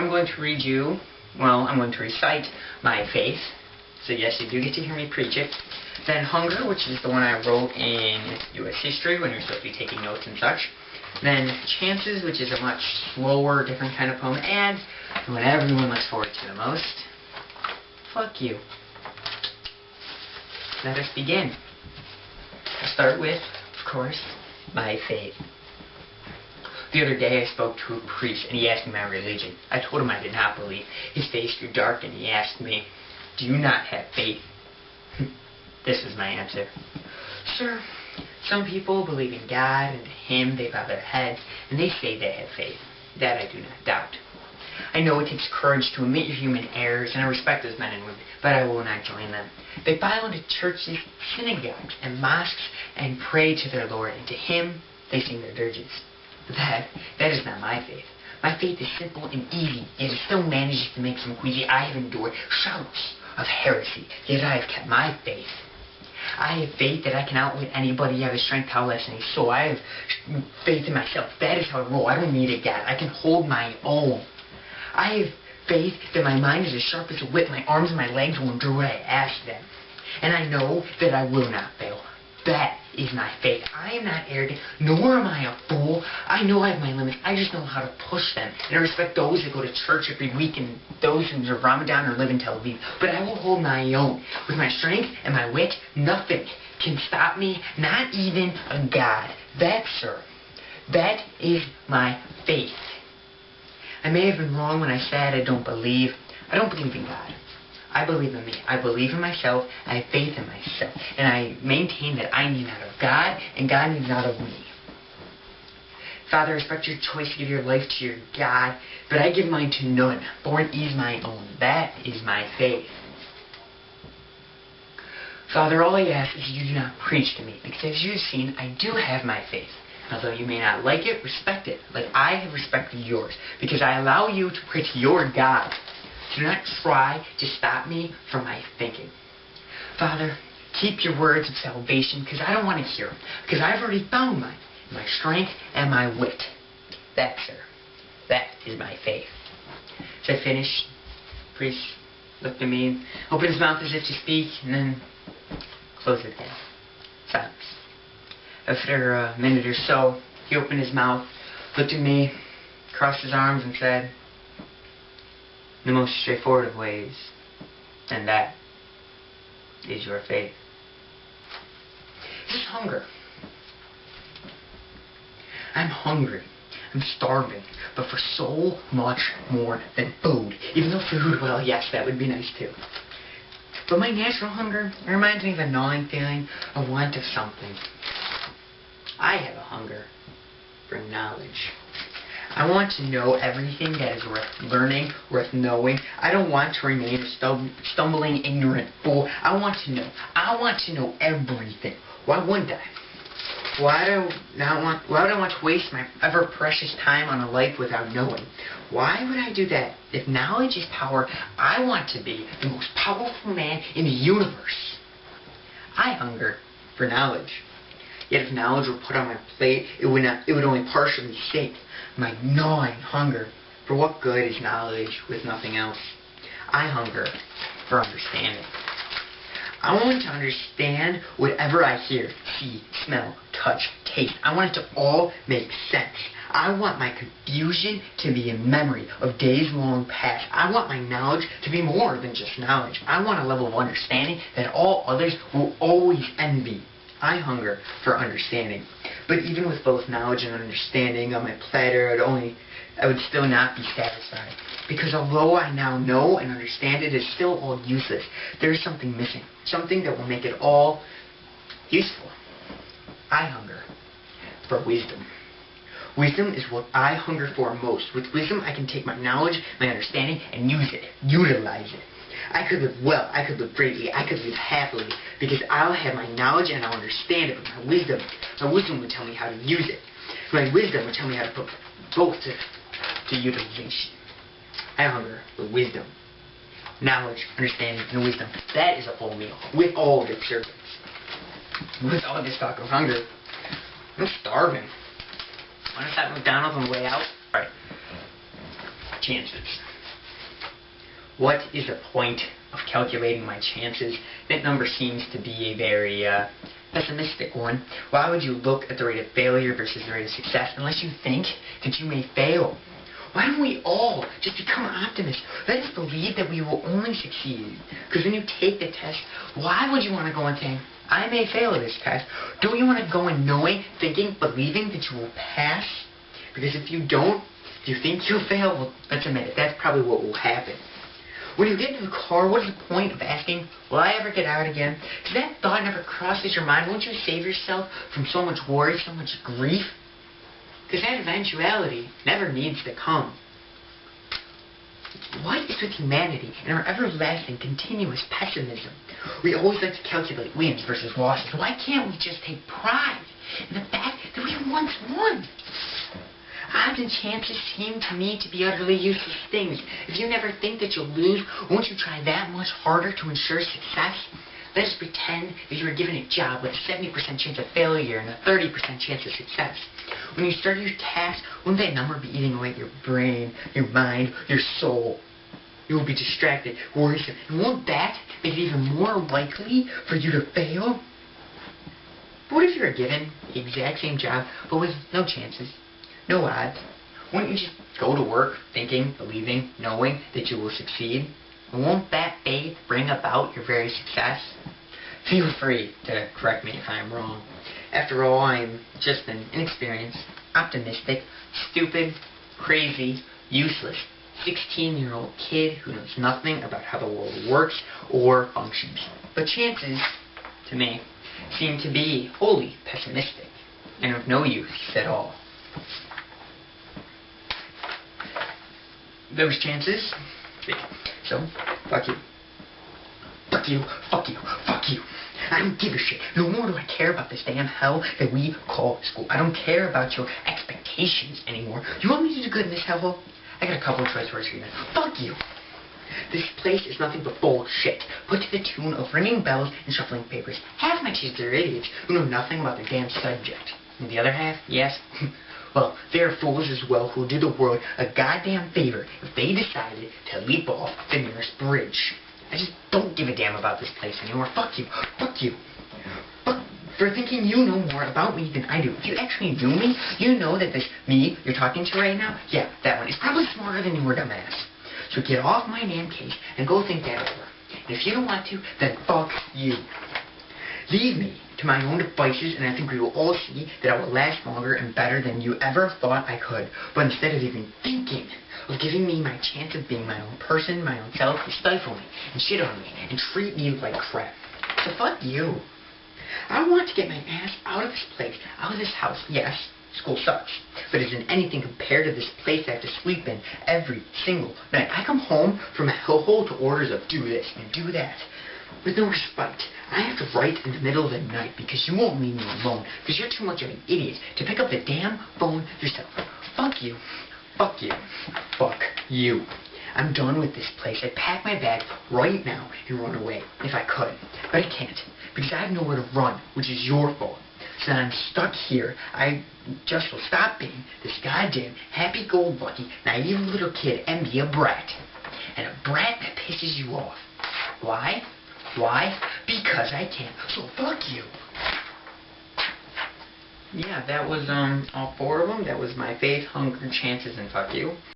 I'm going to read you, well, I'm going to recite my faith. So yes, you do get to hear me preach it. Then hunger, which is the one I wrote in U.S. history when you're supposed to be taking notes and such. Then chances, which is a much slower, different kind of poem. And what everyone looks forward to the most, fuck you. Let us begin. I'll start with, of course, my faith. The other day I spoke to a priest and he asked me my religion. I told him I did not believe. His face grew dark and he asked me, "Do you not have faith?" This was my answer. "Sir, some people believe in God and to Him they bow their heads and they say they have faith. That I do not doubt. I know it takes courage to admit your human errors, and I respect those men and women, but I will not join them. They file into churches, synagogues, and mosques and pray to their Lord, and to Him they sing their dirges. But that is not my faith. My faith is simple and easy, yet it still manages to make some queasy. I have endured shouts of heresy, yet I have kept my faith. I have faith that I can outwit anybody. I have a strength to outlast any soul. I have faith in myself. That is how I roll. I don't need a God. I can hold my own. I have faith that my mind is as sharp as a whip. My arms and my legs will endure what I ask them. And I know that I will not fail. That is my faith. I am not arrogant, nor am I a fool. I know I have my limits. I just know how to push them. And I respect those that go to church every week and those who observe Ramadan or live in Tel Aviv. But I will hold my own. With my strength and my wit, nothing can stop me, not even a God. That, sir, that is my faith. I may have been wrong when I said I don't believe. I don't believe in God. I believe in me. I believe in myself. I have faith in myself. And I maintain that I need not of God, and God needs not of me. Father, I respect your choice to give your life to your God, but I give mine to none. Born is my own. That is my faith. Father, all I ask is you do not preach to me, because as you have seen, I do have my faith. Although you may not like it, respect it, like I have respected yours, because I allow you to pray to your God. Do not try to stop me from my thinking. Father, keep your words of salvation, because I don't want to hear them, because I've already found mine, my strength and my wit. That, sir, that is my faith. So I finished. The priest looked at me, opened his mouth as if to speak, and then closed it again. Silence. After a minute or so, he opened his mouth, looked at me, crossed his arms, and said, "The most straightforward of ways, and that is your faith." This is hunger. I'm hungry. I'm starving, but for so much more than food. Even though food, well, yes, that would be nice too. But my natural hunger, it reminds me of a gnawing feeling, a want of something. I have a hunger for knowledge. I want to know everything that is worth learning, worth knowing. I don't want to remain a stumbling, ignorant fool. I want to know. I want to know everything. Why wouldn't I? Why would I want to waste my ever precious time on a life without knowing? Why would I do that? If knowledge is power, I want to be the most powerful man in the universe. I hunger for knowledge. Yet if knowledge were put on my plate, it would only partially sate my gnawing hunger. For what good is knowledge with nothing else? I hunger for understanding. I want to understand whatever I hear, see, smell, touch, taste. I want it to all make sense. I want my confusion to be a memory of days long past. I want my knowledge to be more than just knowledge. I want a level of understanding that all others will always envy. I hunger for understanding. But even with both knowledge and understanding on my platter, I would still not be satisfied. Because although I now know and understand it is still all useless, there is something missing. Something that will make it all useful. I hunger for wisdom. Wisdom is what I hunger for most. With wisdom, I can take my knowledge, my understanding, and use it, utilize it. I could live well, I could live greatly, I could live happily, because I'll have my knowledge and I'll understand it. But my wisdom would tell me how to use it. My wisdom would tell me how to put both to utilization. I hunger for wisdom, knowledge, understanding, and wisdom. That is a whole meal, with all the servants. With all this talk of hunger, I'm starving. Want to stop at McDonald's on the way out? Alright. Chances. What is the point of calculating my chances? That number seems to be a very pessimistic one. Why would you look at the rate of failure versus the rate of success unless you think that you may fail? Why don't we all just become optimists? Let us believe that we will only succeed. Because when you take the test, why would you want to go and think, I may fail this test? Don't you want to go in knowing, thinking, believing that you will pass? Because if you don't, if you think you'll fail, well, let's admit it, that's probably what will happen. When you get into the car, what is the point of asking, will I ever get out again? If that thought never crosses your mind, won't you save yourself from so much worry, so much grief? Because that eventuality never needs to come. What is with humanity and our everlasting, continuous pessimism? We always like to calculate wins versus losses. Why can't we just take pride in the fact that we once won? Odds and chances seem to me to be utterly useless things. If you never think that you'll lose, won't you try that much harder to ensure success? Let us pretend that you were given a job with a 70% chance of failure and a 30% chance of success. When you start your task, won't that number be eating away at your brain, your mind, your soul? You will be distracted, worrisome, and won't that make it even more likely for you to fail? But what if you were given the exact same job, but with no chances, no odds? Wouldn't you just go to work thinking, believing, knowing that you will succeed? And won't that faith bring about your very success? Feel free to correct me if I'm wrong. After all, I'm just an inexperienced, optimistic, stupid, crazy, useless 16-year-old kid who knows nothing about how the world works or functions. But chances, to me, seem to be wholly pessimistic and of no use at all. Those chances? So, fuck you. Fuck you, fuck you, fuck you. I don't give a shit. No more do I care about this damn hell that we call school. I don't care about your expectations anymore. You want me to do good in this hellhole? I got a couple of choice words for you. Fuck you. This place is nothing but bullshit, put to the tune of ringing bells and shuffling papers. Half my teachers are idiots who know nothing about the damn subject. And the other half, yes, well, they're fools as well who do the world a goddamn favor if they decided to leap off the nearest bridge. I just don't give a damn about this place anymore. Fuck you. Fuck you. Fuck for thinking you know more about me than I do. If you actually knew me, you know that this me you're talking to right now, yeah, that one is probably smarter than you were, dumbass. So get off my damn case and go think that over. And if you don't want to, then fuck you. Leave me to my own devices, and I think we will all see that I will last longer and better than you ever thought I could. But instead of even thinking of giving me my chance of being my own person, my own self, you stifle me and shit on me and treat me like crap. So fuck you. I want to get my ass out of this place, out of this house. Yes, school sucks, but it isn't anything compared to this place I have to sleep in every single night. I come home from a hellhole to orders of do this and do that, with no respite. I have to write in the middle of the night because you won't leave me alone, because you're too much of an idiot to pick up the damn phone yourself. Fuck you. Fuck you. Fuck you. I'm done with this place. I'd pack my bag right now and run away if I could. But I can't, because I have nowhere to run, which is your fault. So that I'm stuck here. I just will stop being this goddamn happy-go-lucky, naive little kid and be a brat. And a brat that pisses you off. Why? Why? Because I can. So fuck you. Yeah, that was all four of them. That was my faith, hunger, chances, and fuck you.